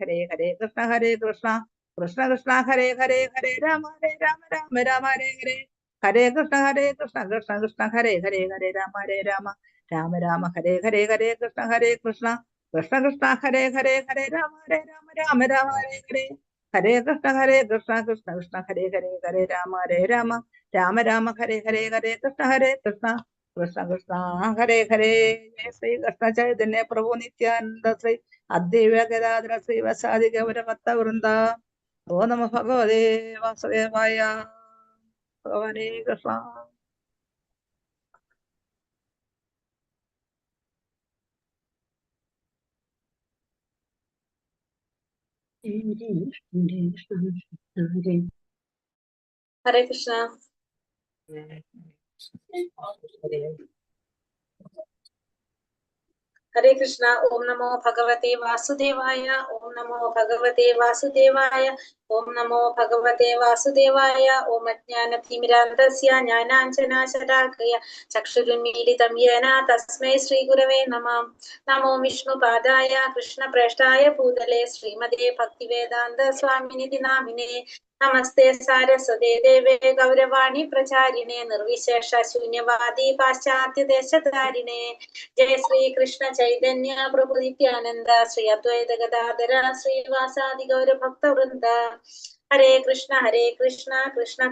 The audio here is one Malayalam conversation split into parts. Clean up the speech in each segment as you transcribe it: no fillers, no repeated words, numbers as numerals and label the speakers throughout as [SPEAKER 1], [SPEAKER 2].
[SPEAKER 1] ഹരേ ഹരേ കൃഷ്ണ ഹരേ കൃഷ്ണ കൃഷ്ണ കൃഷ്ണ ഹരേ ഹരേ ഹരേ രാമ രാമ രാമ ഹരേ ഹരേ ഹരേ കൃഷ്ണ കൃഷ്ണ കൃഷ്ണ ഹരേ ഹരേ ഹരേ രാമ രാമ രാമ ഹരേ ഹരേ ഹരേ കൃഷ്ണ കൃഷ്ണ കൃഷ്ണ ഹരേ ഹരേ ഹരേ രാമ രാമ ഹരേ ഹരേ ഹരേ കൃഷ്ണ കൃഷ്ണ കൃഷ്ണ ഹരേ ഹരേ ഹരേ രാമ രാമ ഹരേ ഹരേ ഹരേ കൃഷ്ണ കൃഷ്ണ കൃഷ്ണ ഹരേ ഹരേ. ജയ ശ്രീ കൃഷ്ണ ചൈതന്യ പ്രഭു നിത്യാനന്ദ ശ്രീ അദ്വൈത ഗദാധര ശ്രീവസാദി ഗൗര ഭക്ത വൃന്ദ. ഓ നമ ഭഗവതേ വാസുദേവായ. ഭഗവാനേ കൃഷ്ണ.
[SPEAKER 2] ഹരേ കൃഷ്ണ. ഹരേ കൃഷ്ണ. ഓം നമോ ഭഗവതേ വാസുദേവായ. ഓം നമോ ഭഗവതേ വാസുദേവായ. ഓം നമോ ഭഗവതേ വാസുദേവായ. ഓം അജ്ഞാനതിമിരാന്ധസ്യ ജ്ഞാനാഞ്ജനാശലാകയ ചക്ഷുരുന്മീലിതം യേന തസ്മൈ ശ്രീഗുരവേ നമഃ. നമോ വിഷ്ണുപാദായ കൃഷ്ണപ്രേഷ്ഠായ ഭൂതലേ ശ്രീമതേ ഭക്തിവേദാന്ത സ്വാമിനിധി നാമിനേ. നമസ്തേ സാരസ്വതേ ദേവേ ഗൗരവാണി പ്രചാരിണേ നിർവിശേഷ ശൂന്യവാദി പാശ്ചാത്യദേശധാരിണേ. ജയ ശ്രീ കൃഷ്ണ ചൈതന്യ പ്രഭു നിത്യാനന്ദ ശ്രീ അദ്വൈത ഗദാധര ശ്രീവാസാദി ഗൗര ഭക്തവൃന്ദ. ഹരേ കൃഷ്ണ കൃഷ്ണ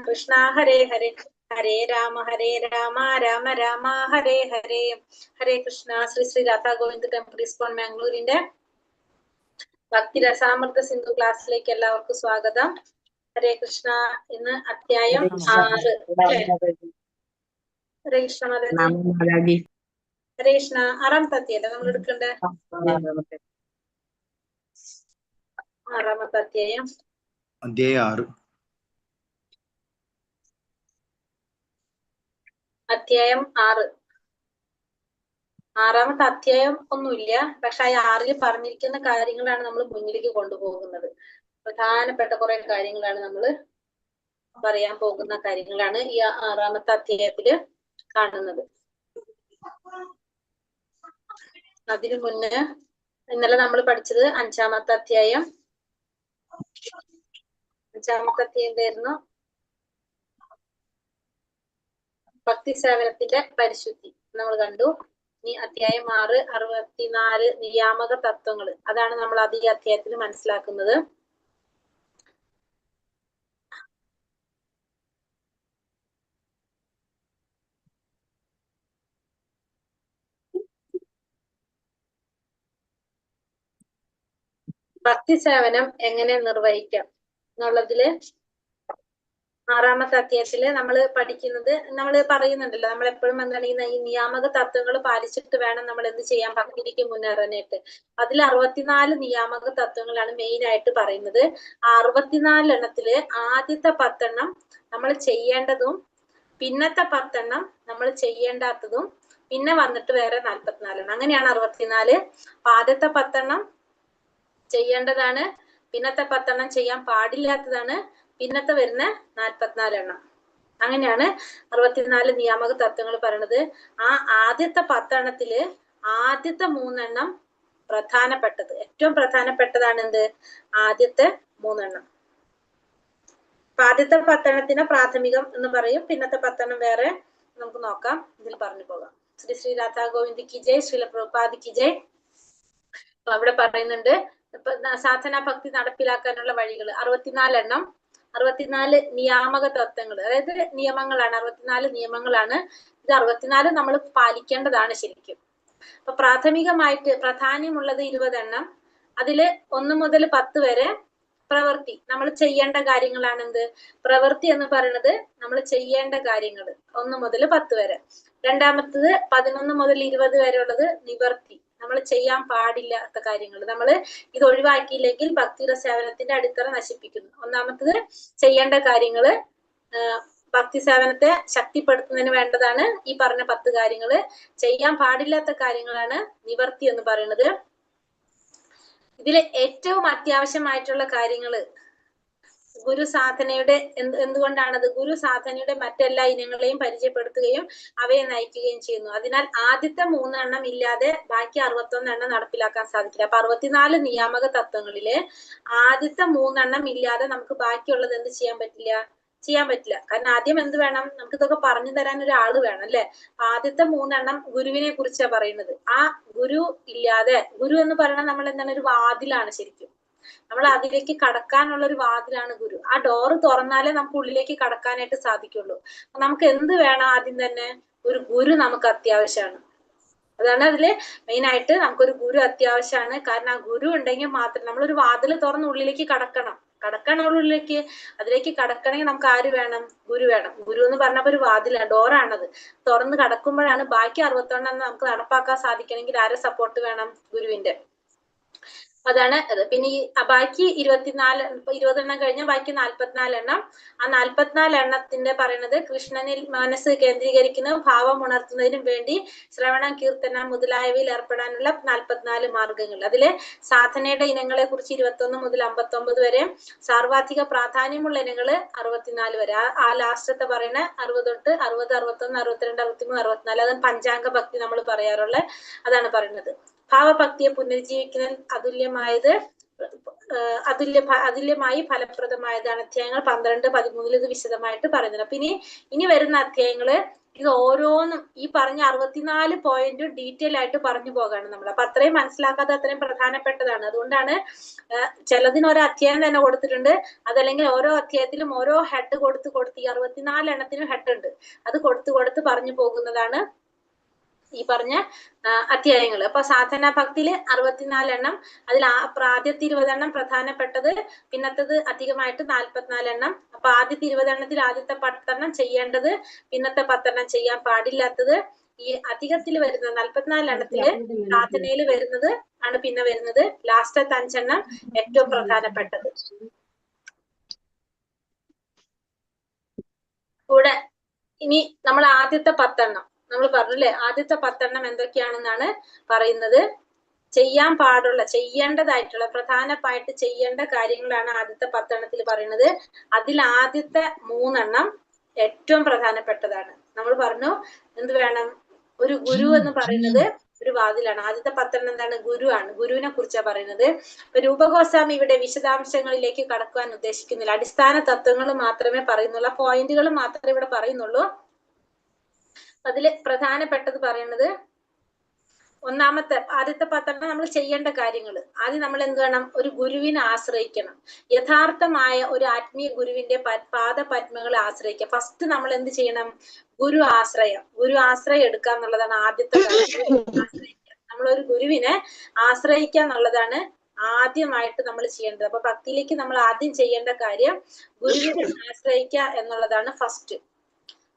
[SPEAKER 2] കൃഷ്ണ ഹരേ ഹരേ ഹരേ രാമ രാമ രാമ ഹരേ ഹരേ. ഹരേ കൃഷ്ണ. ശ്രീ ശ്രീ രാധാ ഗോവിന്ദ് ടെമ്പിൾ ഇസ്കോൺ മാംഗ്ലൂരിന്റെ ഭക്തി രസാമൃത സിന്ധു ക്ലാസ്സിലേക്ക് എല്ലാവർക്കും സ്വാഗതം. ഹരേ കൃഷ്ണ. ഇന്ന് അധ്യായം 6. ഹരേ കൃഷ്ണ. ഹരേ കൃഷ്ണ. 6ാമത്തെ അധ്യായം നമ്മൾ എടുക്കണ്ടേ? 6ാമത്തെ അധ്യായം, അധ്യായം 6. 6ാമത്തെ അധ്യായം ഒന്നുമില്ല, പക്ഷെ ആ 6ൽ പറഞ്ഞിരിക്കുന്ന കാര്യങ്ങളാണ് നമ്മൾ മുന്നിലേക്ക് കൊണ്ടുപോകുന്നത്. പ്രധാനപ്പെട്ട കുറെ കാര്യങ്ങളാണ് നമ്മൾ പറയാൻ പോകുന്ന കാര്യങ്ങളാണ് ഈ 6ാമത്തെ അധ്യായത്തില് കാണുന്നത്. അതിനു മുന്നേ ഇന്നലെ നമ്മൾ പഠിച്ചത് 5ാമത്തെ അധ്യായം. 5ാമത്തെ അധ്യായം എന്തായിരുന്നു? ഭക്തി സേവനത്തിന്റെ പരിശുദ്ധി നമ്മൾ കണ്ടു. ഇനി അധ്യായം 6, 64 നിയാമക തത്വങ്ങൾ. അതാണ് നമ്മൾ ഈ അധ്യായത്തിൽ മനസ്സിലാക്കുന്നത്. ഭക്തി സേവനം എങ്ങനെ നിർവഹിക്കാം എന്നുള്ളതില് 6ാമത്തെ അധ്യായത്തില് നമ്മൾ പഠിക്കുന്നത്, നമ്മൾ പറയുന്നുണ്ടല്ലോ, നമ്മൾ എപ്പോഴും എന്താണ് ഈ നിയാമക തത്വങ്ങൾ പാലിച്ചിട്ട് വേണം നമ്മൾ എന്ത് ചെയ്യാൻ, ഭക്തിക്ക് മുന്നേറാനായിട്ട്. അതിൽ 64 നിയാമക തത്വങ്ങളാണ് മെയിൻ ആയിട്ട് പറയുന്നത്. ആ 64 എണ്ണത്തില് ആദ്യത്തെ 10 എണ്ണം നമ്മൾ ചെയ്യേണ്ടതും പിന്നത്തെ 10 എണ്ണം നമ്മൾ ചെയ്യേണ്ടാത്തതും പിന്നെ വന്നിട്ട് വേറെ 44 എണ്ണം. അങ്ങനെയാണ് 64. അപ്പൊ ആദ്യത്തെ 10 എണ്ണം ചെയ്യേണ്ടതാണ്, പിന്നത്തെ 10 എണ്ണം ചെയ്യാൻ പാടില്ലാത്തതാണ്, പിന്നത്തെ വരുന്ന 44 എണ്ണം. അങ്ങനെയാണ് 64 നിയാമക തത്വങ്ങൾ പറയണത്. ആ ആദ്യത്തെ 10 എണ്ണത്തില് ആദ്യത്തെ 3 എണ്ണം പ്രധാനപ്പെട്ടത്, ഏറ്റവും പ്രധാനപ്പെട്ടതാണ് എന്ത്? ആദ്യത്തെ 3 എണ്ണം. അപ്പൊ ആദ്യത്തെ 10 എണ്ണത്തിന് പ്രാഥമികം എന്ന് പറയും, പിന്നത്തെ 10 എണ്ണം വേറെ. നമുക്ക് നോക്കാം, ഇതിൽ പറഞ്ഞു പോകാം. ശ്രീ ശ്രീ രാധാ ഗോവിന്ദ് കി ജയ്, ശ്രീല പ്രഭുപാദ് കി ജയ്. അവിടെ പറയുന്നുണ്ട് സാധനാ ഭക്തി നടപ്പിലാക്കാനുള്ള വഴികൾ 64 എണ്ണം, 64 നിയാമക തത്വങ്ങൾ, അതായത് നിയമങ്ങളാണ്. 64 നിയമങ്ങളാണ്. ഇത് 64 നമ്മൾ പാലിക്കേണ്ടതാണ് ശരിക്കും. അപ്പൊ പ്രാഥമികമായിട്ട് പ്രാധാന്യമുള്ളത് 20 എണ്ണം. അതില് 1 മുതൽ 10 വരെ പ്രവൃത്തി, നമ്മൾ ചെയ്യേണ്ട കാര്യങ്ങളാണ്. എന്ത് പ്രവൃത്തി എന്ന് പറയുന്നത്? നമ്മൾ ചെയ്യേണ്ട കാര്യങ്ങൾ 1 മുതൽ 10 വരെ. രണ്ടാമത്തത് 11 മുതൽ 20 വരെ ഉള്ളത് നിവർത്തി, നമ്മൾ ചെയ്യാൻ പാടില്ലാത്ത കാര്യങ്ങൾ. നമ്മൾ ഇത് ഒഴിവാക്കിയില്ലെങ്കിൽ ഭക്തിയുടെ സേവനത്തിന്റെ അടിത്തറ നശിപ്പിക്കുന്നു. ഒന്നാമത്തത് ചെയ്യേണ്ട കാര്യങ്ങള്, ഭക്തി സേവനത്തെ ശക്തിപ്പെടുത്തുന്നതിന് വേണ്ടതാണ് ഈ പറഞ്ഞ 10 കാര്യങ്ങള്. ചെയ്യാൻ പാടില്ലാത്ത കാര്യങ്ങളാണ് നിവർത്തി എന്ന് പറയുന്നത്. ഇതില് ഏറ്റവും അത്യാവശ്യമായിട്ടുള്ള കാര്യങ്ങള് ഗുരു സാധനയുടെ എന്തുകൊണ്ടാണത്? ഗുരു സാധനയുടെ മറ്റെല്ലാ ഇനങ്ങളെയും പരിചയപ്പെടുത്തുകയും അവയെ നയിക്കുകയും ചെയ്യുന്നു. അതിനാൽ ആദ്യത്തെ 3 എണ്ണം ഇല്ലാതെ ബാക്കി 61 എണ്ണം നടപ്പിലാക്കാൻ സാധിക്കില്ല. അപ്പൊ 64 നിയാമക തത്വങ്ങളില് ആദ്യത്തെ 3 എണ്ണം ഇല്ലാതെ നമുക്ക് ബാക്കിയുള്ളത് എന്ത് ചെയ്യാൻ പറ്റില്ല? കാരണം ആദ്യം എന്ത് വേണം? നമുക്ക് ഇതൊക്കെ പറഞ്ഞു തരാൻ ഒരാള് വേണം അല്ലെ? ആദ്യത്തെ 3 എണ്ണം ഗുരുവിനെ കുറിച്ചാണ് പറയുന്നത്. ആ ഗുരു ഇല്ലാതെ, ഗുരു എന്ന് പറയുന്നത് നമ്മൾ എന്താണ്? ഒരു വാതിലാണ് ശരിക്കും. നമ്മൾ അതിലേക്ക് കടക്കാനുള്ള ഒരു വാതിലാണ് ഗുരു. ആ ഡോറ് തുറന്നാലേ നമുക്ക് ഉള്ളിലേക്ക് കടക്കാനായിട്ട് സാധിക്കുള്ളൂ. നമുക്ക് എന്ത് വേണം? ആദ്യം തന്നെ ഒരു ഗുരു നമുക്ക് അത്യാവശ്യമാണ്. അതാണ് അതില് മെയിൻ ആയിട്ട് നമുക്കൊരു ഗുരു അത്യാവശ്യമാണ്. കാരണം ആ ഗുരു ഉണ്ടെങ്കിൽ മാത്രം നമ്മളൊരു വാതിൽ തുറന്ന് ഉള്ളിലേക്ക് കടക്കണം ഉള്ളിലേക്ക്. അതിലേക്ക് കടക്കണമെങ്കിൽ നമുക്ക് ആര് വേണം? ഗുരു വേണം. ഗുരു എന്ന് പറഞ്ഞപ്പോ ഒരു വാതിലാണ്, ഡോറാണത്. തുറന്ന് കടക്കുമ്പോഴാണ് ബാക്കി 61 നമുക്ക് നടപ്പാക്കാൻ സാധിക്കണമെങ്കിൽ ആരെ സപ്പോർട്ട് വേണം? ഗുരുവിന്റെ. അതാണ് അത്. പിന്നെ ഈ ബാക്കി 20 എണ്ണം കഴിഞ്ഞാൽ ബാക്കി 44 എണ്ണം. ആ 44 എണ്ണത്തിന്റെ പറയുന്നത് കൃഷ്ണനിൽ മനസ്സ് കേന്ദ്രീകരിക്കുന്നതും ഭാവം ഉണർത്തുന്നതിനും വേണ്ടി ശ്രവണം, കീർത്തനം മുതലായവയിൽ ഏർപ്പെടാനുള്ള 44 മാർഗങ്ങൾ. അതില് സാധനയുടെ ഇനങ്ങളെ കുറിച്ച് 21 മുതൽ 59 വരെ, സാർവാധിക പ്രാധാന്യമുള്ള ഇനങ്ങള് 64 വരെ. ആ ലാസ്റ്റത്തെ പറയുന്ന 60 തൊട്ട് 60, 61, 62, 63, 64, അതാണ് പഞ്ചാംഗ ഭക്തി നമ്മൾ പറയാറുള്ള. അതാണ് പറയുന്നത്. ഭാവഭക്തിയെ പുനരുജ്ജീവിക്കുന്ന അതുല്യമായി ഫലപ്രദമായതാണ്. അധ്യായങ്ങൾ 12, 13 ഇത് വിശദമായിട്ട് പറയുന്നത്. അപ്പൊ ഇനി വരുന്ന അധ്യായങ്ങള് ഇത് ഓരോന്നും ഈ പറഞ്ഞ 64 പോയിന്റും ഡീറ്റെയിൽ ആയിട്ട് പറഞ്ഞു പോകാണ് നമ്മൾ. അപ്പൊ അത്രയും മനസ്സിലാക്കാതെ അത്രയും പ്രധാനപ്പെട്ടതാണ്. അതുകൊണ്ടാണ് ചിലതിന് ഓരോ അധ്യായം തന്നെ കൊടുത്തിട്ടുണ്ട്. അതല്ലെങ്കിൽ ഓരോ അധ്യായത്തിലും ഓരോ ഹെഡ് കൊടുത്ത് ഈ 64 എണ്ണത്തിനും ഹെഡ് ഉണ്ട്. അത് കൊടുത്ത് പറഞ്ഞു പോകുന്നതാണ് ഈ പറഞ്ഞ അധ്യായങ്ങൾ. അപ്പൊ സാധന ഭക്തിയില് 64 എണ്ണം. അതിൽ ആദ്യത്തെ 20 എണ്ണം പ്രധാനപ്പെട്ടത്, പിന്നത്തത് അധികമായിട്ട് 44 എണ്ണം. അപ്പൊ ആദ്യത്തെ 20 എണ്ണത്തിൽ ആദ്യത്തെ 10 എണ്ണം ചെയ്യേണ്ടത്, പിന്നത്തെ 10 എണ്ണം ചെയ്യാൻ പാടില്ലാത്തത്. ഈ അധികത്തിൽ വരുന്ന 44 എണ്ണത്തില് സാധനയിൽ വരുന്നത് ആണ് പിന്നെ വരുന്നത്. ലാസ്റ്റത്തെ 5 എണ്ണം ഏറ്റവും പ്രധാനപ്പെട്ടത്. കൂടെ ഇനി നമ്മൾ ആദ്യത്തെ 10 എണ്ണം നമ്മൾ പറഞ്ഞല്ലേ, ആദ്യത്തെ 10 എണ്ണം എന്തൊക്കെയാണെന്നാണ് പറയുന്നത്. ചെയ്യാൻ പാടുള്ള, ചെയ്യേണ്ടതായിട്ടുള്ള, പ്രധാനമായിട്ട് ചെയ്യേണ്ട കാര്യങ്ങളാണ് ആദ്യത്തെ 10 എണ്ണത്തിൽ പറയുന്നത്. അതിൽ ആദ്യത്തെ 3 എണ്ണം ഏറ്റവും പ്രധാനപ്പെട്ടതാണ്. നമ്മൾ പറഞ്ഞു എന്ത് വേണം? ഒരു ഗുരു എന്ന് പറയുന്നത് ഒരു വാതിലാണ്. ആദ്യത്തെ 10 എണ്ണം എന്താണ്? ഗുരുവാണ്. ഗുരുവിനെ കുറിച്ചാണ് പറയുന്നത്. ഇപ്പൊ രൂപഗോസ്വാമി ഇവിടെ വിശദാംശങ്ങളിലേക്ക് കടക്കുവാൻ ഉദ്ദേശിക്കുന്നില്ല. അടിസ്ഥാന തത്വങ്ങൾ മാത്രമേ പറയുന്നുള്ളൂ, പോയിന്റുകൾ മാത്രമേ ഇവിടെ പറയുന്നുള്ളൂ. അതില് പ്രധാനപ്പെട്ടത് പറയുന്നത് ആദ്യത്തെ 10 എണ്ണം നമ്മൾ ചെയ്യേണ്ട കാര്യങ്ങൾ. ആദ്യം നമ്മൾ എന്ത് വേണം? ഒരു ഗുരുവിനെ ആശ്രയിക്കണം. യഥാർത്ഥമായ ഒരു ആത്മീയ ഗുരുവിന്റെ പാദപത്മങ്ങളെ ആശ്രയിക്കുക. ഫസ്റ്റ് നമ്മൾ എന്ത് ചെയ്യണം? ഗുരു ആശ്രയം എടുക്കുക എന്നുള്ളതാണ് ആദ്യത്തെ കാര്യം. നമ്മളൊരു ഗുരുവിനെ ആശ്രയിക്കുക എന്നുള്ളതാണ് ആദ്യമായിട്ട് നമ്മൾ ചെയ്യേണ്ടത്. അപ്പൊ ഭക്തിയിലേക്ക് നമ്മൾ ആദ്യം ചെയ്യേണ്ട കാര്യം ഗുരുവിനെ ആശ്രയിക്കുക എന്നുള്ളതാണ് ഫസ്റ്റ്.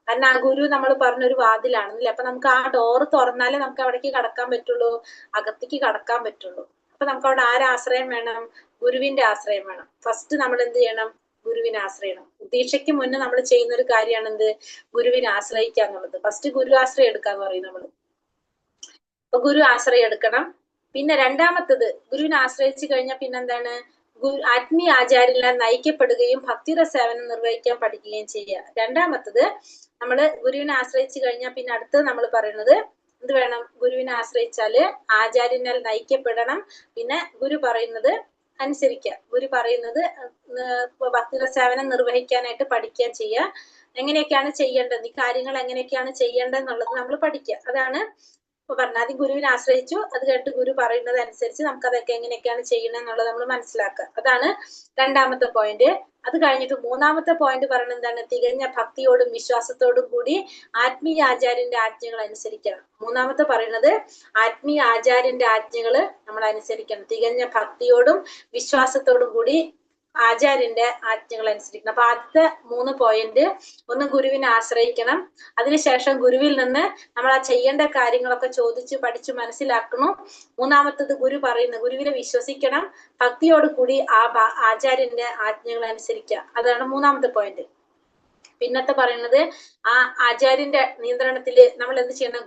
[SPEAKER 2] കാരണം ആ ഗുരു നമ്മൾ പറഞ്ഞൊരു വാതിലാണെന്നില്ല. അപ്പൊ നമുക്ക് ആ ഡോറ് തുറന്നാലേ നമുക്ക് അവിടേക്ക് കടക്കാൻ പറ്റുള്ളൂ, അകത്തേക്ക് കടക്കാൻ പറ്റുള്ളൂ. അപ്പൊ നമുക്ക് അവിടെ ആശ്രയം വേണം? ഗുരുവിന്റെ ആശ്രയം വേണം. ഫസ്റ്റ് നമ്മൾ എന്ത് ചെയ്യണം? ഗുരുവിനെ ആശ്രയിക്കണം. ദീക്ഷയ്ക്ക് മുന്നേ നമ്മൾ ചെയ്യുന്ന ഒരു കാര്യമാണ് എന്ത്? ഗുരുവിനെ ആശ്രയിക്കുക എന്നുള്ളത്. ഫസ്റ്റ് ഗുരു ആശ്രയം എടുക്കാന്ന് പറയും നമ്മള്. അപ്പൊ ഗുരു ആശ്രയം എടുക്കണം. പിന്നെ രണ്ടാമത്തത്, ഗുരുവിനെ ആശ്രയിച്ചു കഴിഞ്ഞാൽ പിന്നെന്താണ്? ആത്മീയ ആചാര്യനാൽ നയിക്കപ്പെടുകയും ഭക്തിയുടെ സേവനം നിർവഹിക്കാൻ പഠിക്കുകയും ചെയ്യുക. രണ്ടാമത്തത്, നമ്മള് ഗുരുവിനെ ആശ്രയിച്ചു കഴിഞ്ഞാൽ പിന്നെ അടുത്തത് നമ്മൾ പറയുന്നത് എന്ത് വേണം? ഗുരുവിനെ ആശ്രയിച്ചാല് ആചാര്യനാൽ നയിക്കപ്പെടണം. പിന്നെ ഗുരു പറയുന്നത് അനുസരിക്കുക. ഗുരു പറയുന്നത് ഭക്തിയുടെ സേവനം നിർവഹിക്കാനായിട്ട് പഠിക്കുക ചെയ്യുക. എങ്ങനെയൊക്കെയാണ് ചെയ്യേണ്ടത്, ഈ കാര്യങ്ങൾ എങ്ങനെയൊക്കെയാണ് ചെയ്യേണ്ടത് എന്നുള്ളത് നമ്മൾ പഠിക്കുക. അതാണ് പറഞ്ഞത്. ആദ്യം ഗുരുവിനെ ആശ്രയിച്ചു, അത് കേട്ട് ഗുരു പറയുന്നത് അനുസരിച്ച് നമുക്ക് അതൊക്കെ എങ്ങനെയൊക്കെയാണ് ചെയ്യണം എന്നുള്ളത് നമ്മൾ മനസ്സിലാക്കുക. അതാണ് രണ്ടാമത്തെ പോയിന്റ്. അത് കഴിഞ്ഞിട്ട് മൂന്നാമത്തെ പോയിന്റ് പറയുന്നത് എന്താണ്? തികഞ്ഞ ഭക്തിയോടും വിശ്വാസത്തോടും കൂടി ആത്മീയ ആചാര്യന്റെ ആജ്ഞകൾ അനുസരിക്കണം. മൂന്നാമത്തെ പറയുന്നത് ആത്മീയ ആചാര്യന്റെ ആജ്ഞകള് നമ്മൾ അനുസരിക്കണം. തികഞ്ഞ ഭക്തിയോടും വിശ്വാസത്തോടും കൂടി ആചാര്യന്റെ ആജ്ഞകൾ അനുസരിക്കണം. അപ്പൊ ആദ്യത്തെ 3 പോയിന്റ്, ഒന്ന് ഗുരുവിനെ ആശ്രയിക്കണം. അതിനുശേഷം ഗുരുവിൽ നിന്ന് നമ്മൾ ആ ചെയ്യേണ്ട കാര്യങ്ങളൊക്കെ ചോദിച്ച് പഠിച്ചു മനസ്സിലാക്കണം. മൂന്നാമത്തത് ഗുരുവിനെ വിശ്വസിക്കണം. ഭക്തിയോട് കൂടി ആ ആചാര്യന്റെ ആജ്ഞകൾ അനുസരിക്കുക. അതാണ് മൂന്നാമത്തെ പോയിന്റ്. പിന്നത്തെ പറയുന്നത് ആ ആചാര്യന്റെ നിയന്ത്രണത്തില് നമ്മൾ എന്ത് ചെയ്യണം?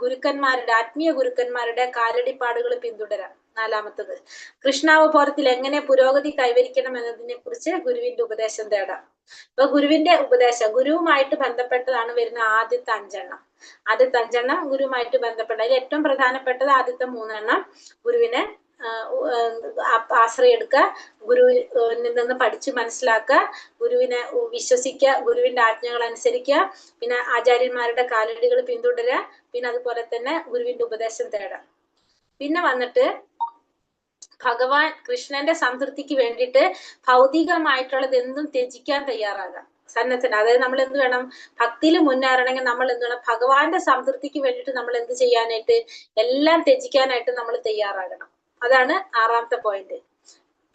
[SPEAKER 2] ആത്മീയ ഗുരുക്കന്മാരുടെ കാലടിപ്പാടുകൾ പിന്തുടരാം. നാലാമത്തത് കൃഷ്ണാവബോധത്തിൽ എങ്ങനെ പുരോഗതി കൈവരിക്കണം എന്നതിനെ കുറിച്ച് ഗുരുവിന്റെ ഉപദേശം തേടാം. അപ്പൊ ഗുരുവിന്റെ ഉപദേശം ഗുരുവുമായിട്ട് ബന്ധപ്പെട്ടതാണ് വരുന്ന ആദ്യത്തെ 5 എണ്ണം. ആദ്യത്തെ 5 എണ്ണം ഗുരുവുമായിട്ട് ബന്ധപ്പെട്ട, അതിൽ ഏറ്റവും പ്രധാനപ്പെട്ടത് ആദ്യത്തെ 3 എണ്ണം ഗുരുവിനെ ആശ്രയം എടുക്കുക, ഗുരുവിൽ നിന്ന് പഠിച്ചു മനസ്സിലാക്കുക, ഗുരുവിനെ വിശ്വസിക്കുക, ഗുരുവിന്റെ ആജ്ഞകൾ അനുസരിക്കുക, പിന്നെ ആചാര്യന്മാരുടെ കാലടികൾ പിന്തുടരുക, പിന്നെ അതുപോലെ തന്നെ ഗുരുവിന്റെ ഉപദേശം തേടുക. പിന്നെ വന്നിട്ട് ഭഗവാൻ കൃഷ്ണന്റെ സംതൃപ്തിക്ക് വേണ്ടിയിട്ട് ഭൗതികമായിട്ടുള്ളത് എന്തും ത്യജിക്കാൻ തയ്യാറാകാം, സന്നദ്ധന. അതായത് നമ്മൾ എന്ത് വേണം, ഭക്തിയിൽ മുന്നേറണമെങ്കിൽ നമ്മൾ എന്ത് വേണം, ഭഗവാന്റെ സംതൃപ്തിക്ക് വേണ്ടിയിട്ട് നമ്മൾ എന്ത് ചെയ്യാനായിട്ട്, എല്ലാം ത്യജിക്കാനായിട്ട് നമ്മൾ തയ്യാറാകണം. അതാണ് 6ാമത്തെ പോയിന്റ്.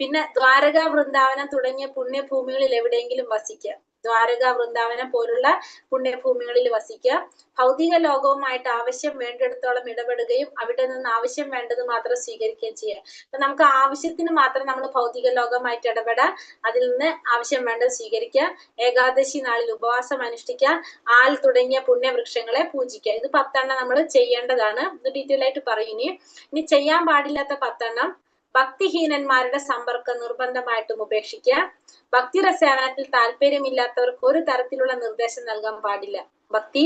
[SPEAKER 2] പിന്നെ ദ്വാരക, വൃന്ദാവനം തുടങ്ങിയ പുണ്യഭൂമികളിൽ എവിടെയെങ്കിലും വസിക്കുക. ദ്വാരക, വൃന്ദാവനം പോലുള്ള പുണ്യഭൂമികളിൽ വസിക്കുക. ഭൗതിക ലോകവുമായിട്ട് ആവശ്യം വേണ്ടിടത്തോളം ഇടപെടുകയും അവിടെ നിന്ന് ആവശ്യം വേണ്ടത് മാത്രം സ്വീകരിക്കുകയും ചെയ്യുക. അപ്പൊ നമുക്ക് ആവശ്യത്തിന് മാത്രം നമ്മൾ ഭൗതിക ലോകമായിട്ട് ഇടപെടാം, അതിൽ നിന്ന് ആവശ്യം വേണ്ടത് സ്വീകരിക്കുക. ഏകാദശി നാളിൽ ഉപവാസം അനുഷ്ഠിക്കുക. ആൽ തുടങ്ങിയ പുണ്യവൃക്ഷങ്ങളെ പൂജിക്കുക. ഇത് 10 എണ്ണം നമ്മൾ ചെയ്യേണ്ടതാണ്. ഇത് ഡീറ്റെയിൽ ആയിട്ട് പറയും. ഇനി ചെയ്യാൻ പാടില്ലാത്ത 10 എണ്ണം: ഭക്തിഹീനന്മാരുടെ സമ്പർക്കം നിർബന്ധമായിട്ടും ഉപേക്ഷിക്കുക. ഭക്തിരസേവനത്തിൽ താല്പര്യമില്ലാത്തവർക്ക് ഒരു തരത്തിലുള്ള നിർദ്ദേശം നൽകാൻ പാടില്ല. ഭക്തി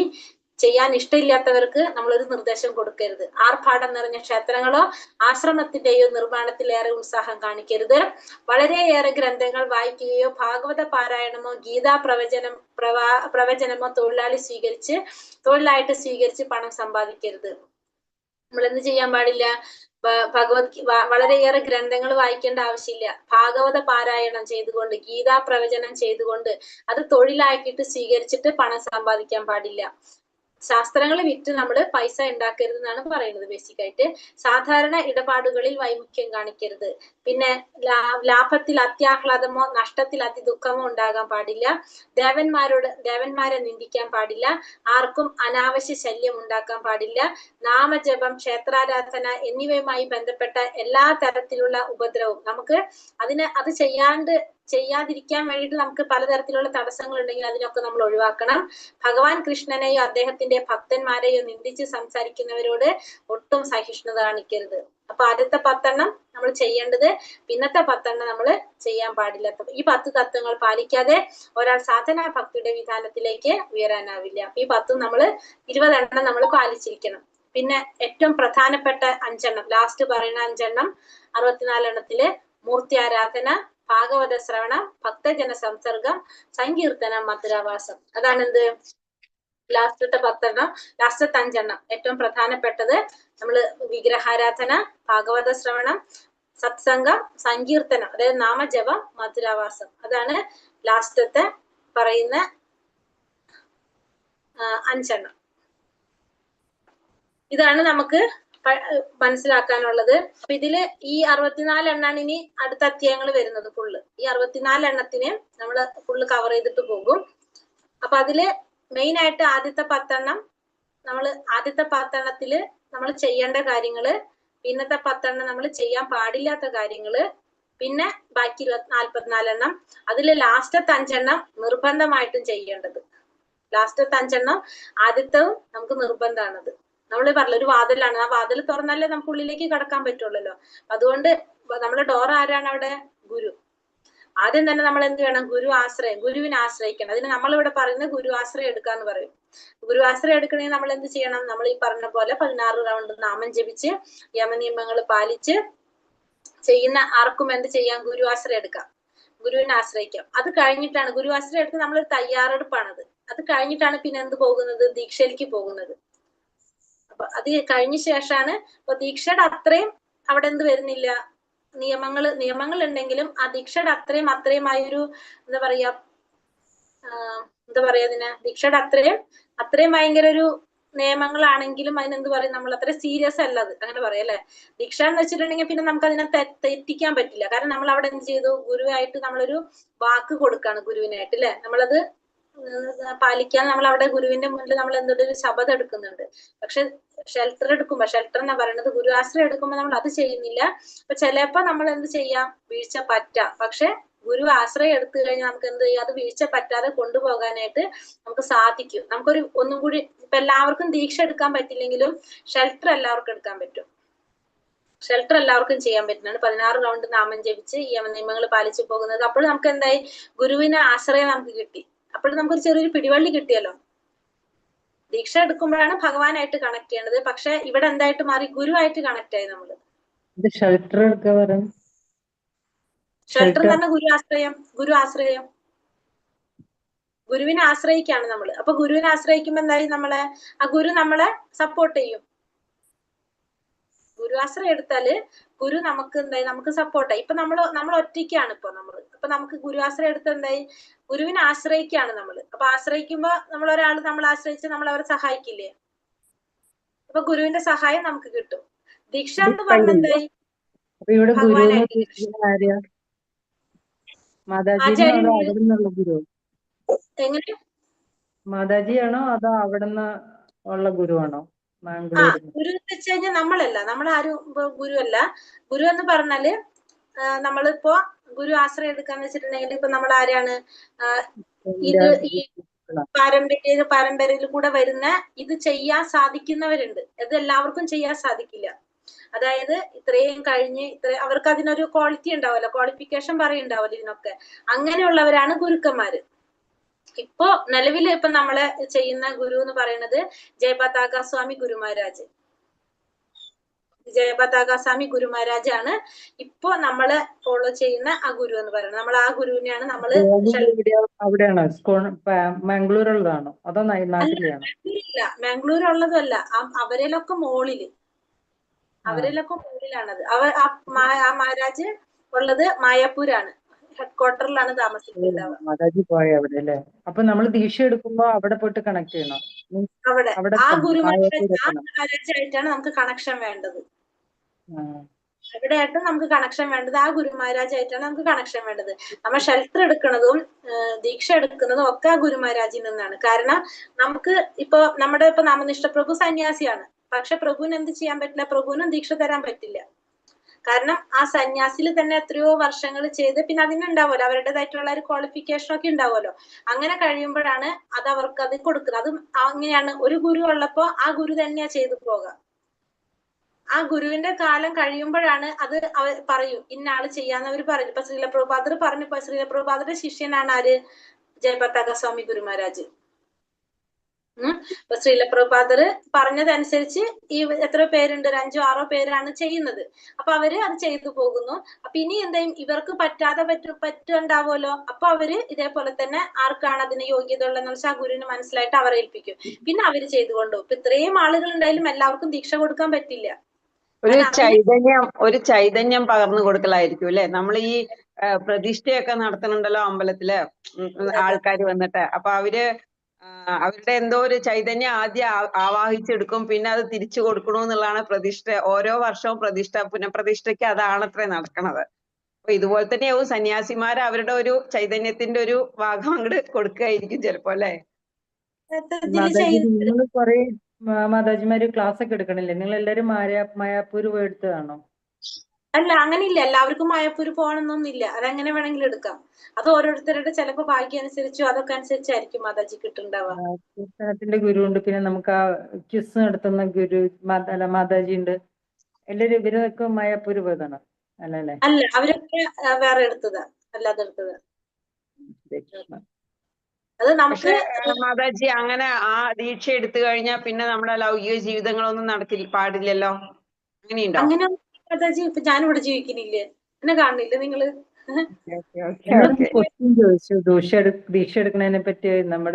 [SPEAKER 2] ചെയ്യാൻ ഇഷ്ടമില്ലാത്തവർക്ക് നമ്മളൊരു നിർദ്ദേശം കൊടുക്കരുത്. ആർഭാടം നിറഞ്ഞ ക്ഷേത്രങ്ങളോ ആശ്രമത്തിന്റെയോ നിർമ്മാണത്തിലേറെ ഉത്സാഹം കാണിക്കരുത്. വളരെയേറെ ഗ്രന്ഥങ്ങൾ വായിക്കുകയോ ഭാഗവത പാരായണമോ ഗീതാ പ്രവചനമോ തൊഴിലായിട്ട് സ്വീകരിച്ച് പണം സമ്പാദിക്കരുത്. നമ്മൾ എന്ത് ചെയ്യാൻ പാടില്ല, വളരെയേറെ ഗ്രന്ഥങ്ങൾ വായിക്കേണ്ട ആവശ്യമില്ല. ഭാഗവത പാരായണം ചെയ്തുകൊണ്ട്, ഗീതാ പ്രവചനം ചെയ്തുകൊണ്ട് അത് തൊഴിലാക്കിയിട്ട് സ്വീകരിച്ചിട്ട് പണം സമ്പാദിക്കാൻ പാടില്ല. ശാസ്ത്രങ്ങൾ വിറ്റ് നമ്മൾ പൈസ ഉണ്ടാക്കരുത് എന്നാണ് പറയുന്നത് ബേസിക് ആയിട്ട്. സാധാരണ ഇടപാടുകളിൽ വൈമുഖ്യം കാണിക്കരുത്. പിന്നെ ലാഭത്തിൽ അത്യാഹ്ലാദമോ നഷ്ടത്തിൽ അതിദുഃഖമോ ഉണ്ടാകാൻ പാടില്ല. ദേവന്മാരെ നിന്ദിക്കാൻ പാടില്ല. ആർക്കും അനാവശ്യ ശല്യം ഉണ്ടാക്കാൻ പാടില്ല. നാമജപം, ക്ഷേത്രാരാധന എന്നിവയുമായി ബന്ധപ്പെട്ട എല്ലാ തരത്തിലുള്ള ഉപദ്രവവും നമുക്ക് അത് ചെയ്യാതിരിക്കാൻ വേണ്ടിയിട്ട് നമുക്ക് പലതരത്തിലുള്ള തടസ്സങ്ങൾ ഉണ്ടെങ്കിൽ അതിനൊക്കെ നമ്മൾ ഒഴിവാക്കണം. ഭഗവാൻ കൃഷ്ണനെയോ അദ്ദേഹത്തിന്റെ ഭക്തന്മാരെയോ നിന്ദിച്ച് സംസാരിക്കുന്നവരോട് ഒട്ടും സഹിഷ്ണുത കാണിക്കരുത്. അപ്പൊ ആദ്യത്തെ 10 എണ്ണം നമ്മൾ ചെയ്യേണ്ടത്, പിന്നത്തെ 10 എണ്ണം നമ്മൾ ചെയ്യാൻ പാടില്ലാത്ത. ഈ 10 തത്വങ്ങൾ പാലിക്കാതെ ഒരാൾ സാധനാ ഭക്തിയുടെ വിധാനത്തിലേക്ക് ഉയരാനാവില്ല. അപ്പൊ ഈ 10 നമ്മൾ 20 എണ്ണം നമ്മൾ പാലിച്ചിരിക്കണം. പിന്നെ ഏറ്റവും പ്രധാനപ്പെട്ട 5 എണ്ണം, ലാസ്റ്റ് പറയുന്ന 5 എണ്ണം, 64 എണ്ണത്തില് മൂർത്തി ആരാധന, ഭാഗവത ശ്രവണം, ഭക്തജന സംസർഗം, സങ്കീർത്തനം, മധുരാവാസം. അതാണ് എന്ത് ലാസ്റ്റത്തെ 10 എണ്ണം. ലാസ്റ്റത്തെ 5 എണ്ണം ഏറ്റവും പ്രധാനപ്പെട്ടത് നമ്മള് വിഗ്രഹാരാധന, ഭാഗവത ശ്രവണം, സത്സംഗം, സങ്കീർത്തനം, അതായത് നാമജപം, മധുരാവാസം. അതാണ് ലാസ്റ്റത്തെ പറയുന്ന 5 എണ്ണം. ഇതാണ് നമുക്ക് മനസ്സിലാക്കാനുള്ളത്. അപ്പൊ ഇതില് ഈ 64 എണ്ണാണ് ഇനി അടുത്ത അധ്യായങ്ങൾ വരുന്നത് ഫുള്ള്. ഈ 64 എണ്ണത്തിന് നമ്മൾ ഫുള്ള് കവർ ചെയ്തിട്ട് പോകും. അപ്പൊ അതില് മെയിൻ ആയിട്ട് ആദ്യത്തെ 10 എണ്ണം ആദ്യത്തെ 10 എണ്ണത്തില് നമ്മൾ ചെയ്യേണ്ട കാര്യങ്ങള്, പിന്നത്തെ 10 എണ്ണം നമ്മൾ ചെയ്യാൻ പാടില്ലാത്ത കാര്യങ്ങള്, പിന്നെ ബാക്കി 44 എണ്ണം. അതില് ലാസ്റ്റത്തെ 5 എണ്ണം നിർബന്ധമായിട്ടും ചെയ്യേണ്ടത്. ലാസ്റ്റത്തെ 5 എണ്ണം ആദ്യത്തവും നമുക്ക് നിർബന്ധമാണത്. നമ്മൾ പറഞ്ഞ ഒരു വാതിലാണ്, ആ വാതിൽ തുറന്നാലേ നമുക്ക് ഉള്ളിലേക്ക് കടക്കാൻ പറ്റുള്ളല്ലോ. അതുകൊണ്ട് നമ്മളെ ഡോർ ആരാണ് അവിടെ? ഗുരു. ആദ്യം തന്നെ നമ്മൾ എന്ത് വേണം? ഗുരുവിനെ ആശ്രയിക്കണം. അതിന് നമ്മളിവിടെ പറയുന്നത് ഗുരു ആശ്രയം എടുക്കാന്ന് പറയും. ഗുരു ആശ്രയം എടുക്കണമെങ്കിൽ നമ്മൾ എന്ത് ചെയ്യണം? നമ്മൾ ഈ പറഞ്ഞ പോലെ 16 റൗണ്ട് നാമം ജപിച്ച് യമനിയമങ്ങൾ പാലിച്ച് ചെയ്യുന്ന ആർക്കും എന്ത് ചെയ്യാം? ഗുരു ആശ്രയം എടുക്കാം, ഗുരുവിനെ ആശ്രയിക്കാം. അത് കഴിഞ്ഞിട്ടാണ് ഗുരു ആശ്രയം എടുത്ത് നമ്മളൊരു തയ്യാറെടുപ്പാണത്. അത് കഴിഞ്ഞിട്ടാണ് പിന്നെ എന്ത് പോകുന്നത്? ദീക്ഷയിലേക്ക് പോകുന്നത്. അപ്പൊ അത് കഴിഞ്ഞ ശേഷമാണ്. ഇപ്പൊ ദീക്ഷയുടെ അത്രയും അവിടെ എന്ത് വരുന്നില്ല, നിയമങ്ങൾ ഉണ്ടെങ്കിലും ആ ദീക്ഷയുടെ അത്രയുമായൊരു എന്താ പറയാ അതിനെ, ദീക്ഷയുടെ അത്രയും ഭയങ്കര ഒരു നിയമങ്ങളാണെങ്കിലും അതിനെന്ത് പറയും, നമ്മൾ അത്ര സീരിയസ് അല്ല അത്, അങ്ങനെ പറയാം അല്ലെ. ദീക്ഷ എന്ന് വെച്ചിട്ടുണ്ടെങ്കിൽ പിന്നെ നമുക്ക് അതിനെ തെറ്റിക്കാൻ പറ്റില്ല. കാരണം നമ്മൾ അവിടെ എന്ത് ചെയ്തു? ഗുരുവായിട്ട് നമ്മളൊരു വാക്ക് കൊടുക്കാണ് ഗുരുവിനായിട്ട് അല്ലെ. നമ്മളത് പാലിക്കാൻ നമ്മൾ അവിടെ ഗുരുവിന്റെ മുന്നിൽ നമ്മൾ എന്തൊരു ശപഥം എടുക്കുന്നുണ്ട്. പക്ഷെ ഷെൽട്ടർ എന്നാ പറയുന്നത്, ഗുരു ആശ്രയം എടുക്കുമ്പോൾ നമ്മൾ അത് ചെയ്യുന്നില്ല. അപ്പൊ ചിലപ്പോ നമ്മൾ എന്ത് ചെയ്യാം? വീഴ്ച പറ്റാം. പക്ഷെ ഗുരു ആശ്രയം എടുത്തു കഴിഞ്ഞാൽ നമുക്ക് എന്ത് ചെയ്യാം? അത് വീഴ്ച പറ്റാതെ കൊണ്ടുപോകാനായിട്ട് നമുക്ക് സാധിക്കും. ഒന്നും കൂടി ഇപ്പൊ എല്ലാവർക്കും ദീക്ഷ എടുക്കാൻ പറ്റില്ലെങ്കിലും ഷെൽട്ടർ എല്ലാവർക്കും എടുക്കാൻ പറ്റും. ഷെൽട്ടർ എല്ലാവർക്കും ചെയ്യാൻ പറ്റുന്നതാണ്. 16 റൗണ്ട് നാമം ജപിച്ച് ഈ നിയമങ്ങൾ പാലിച്ചു പോകുന്നത്. അപ്പോൾ നമുക്ക് എന്തായി, ഗുരുവിനെ ആശ്രയം നമുക്ക് കിട്ടി. അപ്പോൾ നമുക്കൊരു ചെറിയൊരു പിടിവള്ളി കിട്ടിയല്ലോ. ദീക്ഷ എടുക്കുമ്പോഴാണ് ഭഗവാനായിട്ട് കണക്ട് ചെയ്യേണ്ടത്. പക്ഷെ ഇവിടെ എന്തായിട്ട് മാറി, ഗുരുവായിട്ട് കണക്ട് ആയി നമ്മള്.
[SPEAKER 3] ഷെൽട്ടർ എടുക്കുക പറയും.
[SPEAKER 2] ഷെൽട്ടർ എന്ന് പറഞ്ഞാൽ ഗുരു ആശ്രയം. ഗുരുവിനെ ആശ്രയിക്കാണ് നമ്മള്. അപ്പൊ ഗുരുവിനെ ആശ്രയിക്കുമ്പോ എന്തായി, ആ ഗുരു നമ്മളെ സപ്പോർട്ട് ചെയ്യും. ഗുരുവാശ്രയം എടുത്താല് ഗുരു നമുക്ക് എന്തായി, നമുക്ക് സപ്പോർട്ടായി. ഇപ്പൊ നമ്മൾ ഒറ്റയ്ക്കാണ് ഇപ്പൊ അപ്പൊ നമുക്ക് ഗുരുവാശ്രയം എടുത്ത് എന്തായി, ഗുരുവിനെ ആശ്രയിക്കാണ് നമ്മള്. അപ്പൊ ആശ്രയിക്കുമ്പോ നമ്മളെ ആശ്രയിച്ച് നമ്മൾ അവരെ സഹായിക്കില്ലേ, അപ്പൊ ഗുരുവിന്റെ സഹായം നമുക്ക് കിട്ടും. ദീക്ഷ എന്ന് പറഞ്ഞ എന്തായി, എങ്ങനെ
[SPEAKER 3] മാതാജിയാണോ അതോ അവിടുന്ന് ഉള്ള ഗുരുവാണോ?
[SPEAKER 2] ഗുരു എന്ന് വെച്ച് കഴിഞ്ഞാൽ നമ്മളാരും ഗുരുവല്ല. ഗുരു എന്ന് പറഞ്ഞാല് നമ്മളിപ്പോ ഗുരു ആശ്രയം എടുക്കാന്ന് വെച്ചിട്ടുണ്ടെങ്കിൽ ഇപ്പൊ നമ്മൾ ആരാണ്, ഇത് ഈ പാരമ്പര്യത്തിൽ കൂടെ വരുന്ന ഇത് ചെയ്യാൻ സാധിക്കുന്നവരുണ്ട്. ഇത് എല്ലാവർക്കും ചെയ്യാൻ സാധിക്കില്ല. അതായത് ഇത്രയും കഴിഞ്ഞ് അവർക്ക് അതിനൊരു ക്വാളിറ്റി ഉണ്ടാവല്ലോ, ക്വാളിഫിക്കേഷൻ പറയുണ്ടാവല്ലോ ഇതിനൊക്കെ. അങ്ങനെയുള്ളവരാണ് ഗുരുക്കന്മാര്. ഇപ്പൊ നിലവിൽ ഇപ്പൊ നമ്മളെ ചെയ്യുന്ന ഗുരു എന്ന് പറയുന്നത് ജയപതാക സ്വാമി ഗുരു മഹാരാജ്. ജയപതാക സ്വാമി ഗുരു മഹാരാജാണ് ഇപ്പൊ നമ്മള് ഫോളോ ചെയ്യുന്ന ആ ഗുരു എന്ന് പറയുന്നത്. നമ്മൾ ആ ഗുരുവിനെയാണ് നമ്മള്.
[SPEAKER 3] അവിടെയാണോ മാംഗ്ലൂരുള്ളതാണോ അതോ നാട്ടിലാണോ?
[SPEAKER 2] ഇല്ല, മാംഗ്ലൂരുള്ളതല്ല. അവരിലൊക്കെ മോളിലാണത്. ആ മഹാരാജ് ഉള്ളത് മായാപ്പൂരാണ്, ഹെഡ് ക്വാർട്ടറിലാണ് താമസിക്കുന്നത്.
[SPEAKER 3] മാതാജി പോയ അവിടെ അല്ലേ? അപ്പൊ നമ്മൾ ദീക്ഷ എടുക്കുമ്പോ അവിടെ പോയിട്ട് കണക്ട് ചെയ്യണം.
[SPEAKER 2] അവിടെ ആ ഗുരുമഹാരാജായിട്ടാണ് നമുക്ക് കണക്ഷൻ വേണ്ടത്. എവിടെയായിട്ടും നമുക്ക് കണക്ഷൻ വേണ്ടത് ആ ഗുരു മഹാരാജായിട്ടാണ് നമുക്ക് കണക്ഷൻ വേണ്ടത്. നമ്മൾ ഷെൽട്ടർ എടുക്കുന്നതും ദീക്ഷ എടുക്കുന്നതും ഒക്കെ ആ ഗുരു മഹാരാജിൽ നിന്നാണ്. കാരണം നമുക്ക് ഇപ്പൊ നാമനിഷ്ഠ പ്രഭു സന്യാസിയാണ്. പക്ഷെ പ്രഭുവിന് എന്ത് ചെയ്യാൻ പറ്റില്ല, പ്രഭുവിനും ദീക്ഷ തരാൻ പറ്റില്ല. കാരണം ആ സന്യാസിൽ തന്നെ എത്രയോ വർഷങ്ങൾ ചെയ്ത് പിന്നെ അതിനുണ്ടാവുമല്ലോ അവരുടേതായിട്ടുള്ള ഒരു ക്വാളിഫിക്കേഷൻ ഒക്കെ ഉണ്ടാവുമല്ലോ. അങ്ങനെ കഴിയുമ്പോഴാണ് അത് അവർക്ക് അത് കൊടുക്കുന്നത്. അത് അങ്ങനെയാണ്. ഒരു ഗുരു ഉള്ളപ്പോ ആ ഗുരു തന്നെയാ ചെയ്തു പോകാം. ആ ഗുരുവിന്റെ കാലം കഴിയുമ്പോഴാണ് അത് അവർ പറയും ഇന്ന ആള് ചെയ്യാന്ന് അവർ പറയും. ഇപ്പൊ ശ്രീല പ്രഭുപാദർ പറഞ്ഞു. ഇപ്പൊ ശ്രീല പ്രഭുപാദരുടെ ശിഷ്യനാണ് ആര്, ജയപതാക സ്വാമി ഗുരു മഹാരാജ്. ഇപ്പൊ ശ്രീല പ്രഭുപാദർ പറഞ്ഞതനുസരിച്ച് ഈ എത്ര പേരുണ്ട്, 5 or 6 പേരാണ് ചെയ്യുന്നത്. അപ്പൊ അവര് അത് ചെയ്തു പോകുന്നു. അപ്പൊ ഇനി എന്തെങ്കിലും ഇവർക്ക് പറ്റാതെ പറ്റുണ്ടാവുമല്ലോ. അപ്പൊ അവര് ഇതേപോലെ തന്നെ ആർക്കാണ് അതിന് യോഗ്യത ഉള്ളതെന്ന് വെച്ചാൽ ആ ഗുരുവിന് മനസ്സിലായിട്ട് അവരെ ഏൽപ്പിക്കും. പിന്നെ അവര് ചെയ്തുകൊണ്ടുപോകും. ഇപ്പൊ ഇത്രയും ആളുകൾ ഉണ്ടായാലും എല്ലാവർക്കും ദീക്ഷ കൊടുക്കാൻ പറ്റില്ല.
[SPEAKER 4] ഒരു ചൈതന്യം പകർന്നു കൊടുക്കലായിരിക്കും അല്ലെ? നമ്മൾ ഈ പ്രതിഷ്ഠയൊക്കെ നടത്തുന്നുണ്ടല്ലോ അമ്പലത്തില്, ആൾക്കാർ വന്നിട്ട്. അപ്പൊ അവരുടെ എന്തോ ഒരു ചൈതന്യം ആദ്യം ആവാഹിച്ചെടുക്കും, പിന്നെ അത് തിരിച്ചു കൊടുക്കണമെന്നുള്ളതാണ് പ്രതിഷ്ഠ. ഓരോ വർഷവും പുനഃപ്രതിഷ്ഠയ്ക്ക് അതാണത്രേ നടക്കണത്. അപ്പൊ ഇതുപോലെ തന്നെയാവും സന്യാസിമാർ അവരുടെ ഒരു ചൈതന്യത്തിന്റെ ഒരു ഭാഗം അങ്ങോട്ട് കൊടുക്കുകയായിരിക്കും ചിലപ്പോ അല്ലെ?
[SPEAKER 3] കൊറേ മാതാജിമാര് ക്ലാസ് ഒക്കെ എടുക്കണില്ലേ? നിങ്ങൾ എല്ലാരും മായാപ്പൂര് എടുത്തതാണോ?
[SPEAKER 2] അല്ല, അങ്ങനെയില്ല. എല്ലാവർക്കും മായാപ്പൂര് പോകണമെന്നൊന്നുമില്ല. അതെങ്ങനെ വേണമെങ്കിലും എടുക്കാം. അത് ഓരോരുത്തരുടെ ചിലപ്പോ ഭാഗ്യം അനുസരിച്ചും അതൊക്കെ അനുസരിച്ചായിരിക്കും മാതാജി കിട്ടുണ്ടാവുക.
[SPEAKER 3] കീർത്തനത്തിന്റെ ഗുരു ഉണ്ട്, പിന്നെ നമുക്ക് ആ ക്വിസ് നടത്തുന്ന ഗുരു മാതാജി ഉണ്ട്. എല്ലാരും ഇവരൊക്കെ മായാപ്പൂര് പോയതാണ് അല്ലേ?
[SPEAKER 2] അല്ല, അവരൊക്കെ വേറെ എടുത്തതാ, അല്ലാതെ എടുത്തതാ. അത് നമുക്ക്
[SPEAKER 4] മാതാജി അങ്ങനെ ആ ദീക്ഷ എടുത്തു കഴിഞ്ഞാൽ പിന്നെ നമ്മുടെ ലൗകിക ജീവിതങ്ങളൊന്നും പാടില്ലല്ലോ, അങ്ങനെയുണ്ടോ?
[SPEAKER 2] അങ്ങനെ മാതാജി ഇപ്പൊ ഞാനിവിടെ ജീവിക്കുന്നില്ലേ, എന്നെ കാണുന്നില്ലേ നിങ്ങള്?
[SPEAKER 3] ദീക്ഷ എടുക്കുന്നതിനെ പറ്റി നമ്മുടെ